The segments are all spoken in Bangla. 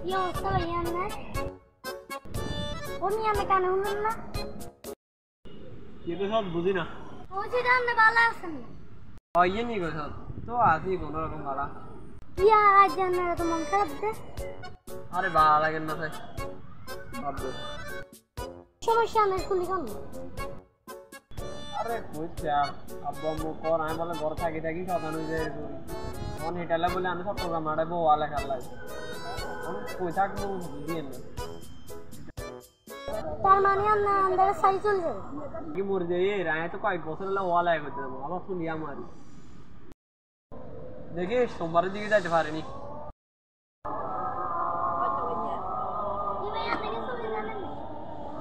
Yo, stava Yanne. Oni আমি কানে শুনুন না ये सब बुझी ना বুঝি জানলে ভালো আছেন और ये नहीं कर तो आती कोनो रकम वाला কি আজ জানা তো মন খারাপ দে अरे बाला লাগে না ভাই বাপ দে সমস্যা নেই খুলি কোন अरे কইছে আব্বু আম্মু কোন আমি বলে ঘর থাকি থাকি কথা নই যে কোন হেটালা বলে আমি সব প্রোগ্রাম আড়াই বউ আলা খালাই কোন কই থাকবো দিয়ে না তার মানে আমরা আন্দারে সাই চল যাবে কি মর যাই রায় তো কয়েক বছর হলো ওয়ালা করতে দেবো আবার শুনি আমারই দেখি সোমবারের দিকে যাইতে পারিনি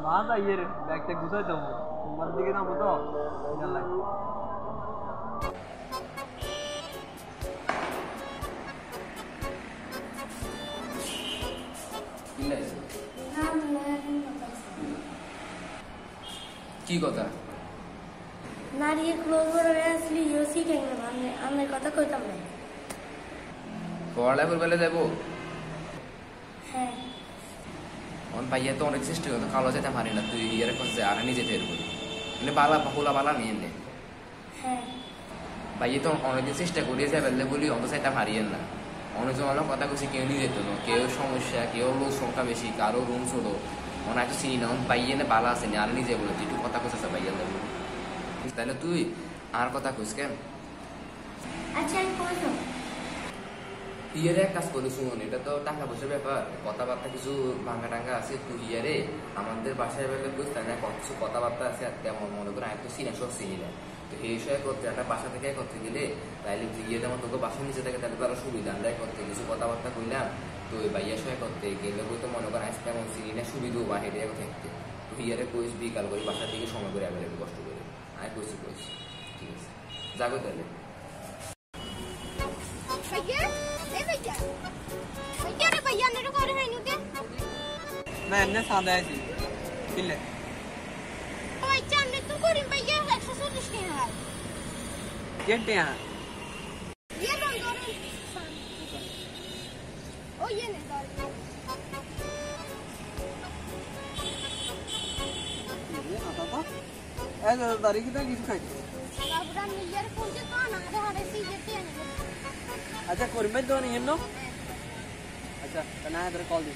বাদ আইয়ের ব্যাগটা গুছাই দেবো সোমবারের দিকে নামো তো লাই কি কথা নারী ক্লোজ করে আসলি ইউসি কেন মানে আমি কথা কইতাম না পড়ালেখা করবে যাবো হ্যাঁ অন ভাইয়া তো অনেক চেষ্টা করতো কালো যেতে পারি না তুই ইয়ার কাছে আর নিজে ফেরবো মানে বালা বাহুলা বালা নিয়ে নে হ্যাঁ ভাইয়া তো অনেকদিন চেষ্টা করিয়ে যাবে বলি অন্ত চাইতে পারিয়েন না অনেকজন অনেক কথা কইছে কেউ নিয়ে যেত না কেউ সমস্যা কেউ লোক সংখ্যা বেশি কারো রুম ছোট অনেক তো চিনি না পাইয়ে না বালা আসেনি আর নিজে বলে তুই একটু কথা কইছে ভাইয়া দেবো তাহলে তুই আর কথা কইস কেন আচ্ছা আমি কইছো ইয়ারে এক কাজ করি শুনুন এটা তো টাকা পয়সার ব্যাপার কথাবার্তা কিছু ভাঙা টাঙ্গা আছে তুই ইয়ারে আমাদের বাসায় বেলে বুঝ তাই না কিছু কথাবার্তা আছে আর তেমন মনে করে আমি তো চিনি সব চিনি না তো এই বিষয়ে করতে একটা বাসা থেকে করতে গেলে তাইলে তুই ইয়ে যেমন তোকে বাসার নিচে থাকে তাহলে তো আরো সুবিধা আমরা করতে কিছু কথাবার্তা কইলাম তো ওই বাইয়ার সঙ্গে করতে গেলে তো মনে করেন আজ তেমন চিনি না সুবিধাও বাহিরে থাকতে তো ইয়ারে কইস বিকাল করে বাসার দিকে সময় করে অ্যাভেলেবল কষ্ট করে আমি কইছি ঠিক আছে যাবো তাহলে मैं इन्ने सादा है जी किले ওই চামনে তো করিম ভাইয়া 140 টাকা केटे हैं ये रंग ধরে ও ये ने ধরে ये आता था ऐसा तारीख कितना किस खाई বাবুরা মিলিয়ার ফোন যে তো না হারে সিজেতে আনে अच्छा कोरिमे दो नहीं है नो अच्छा कना है तेरे कॉल दी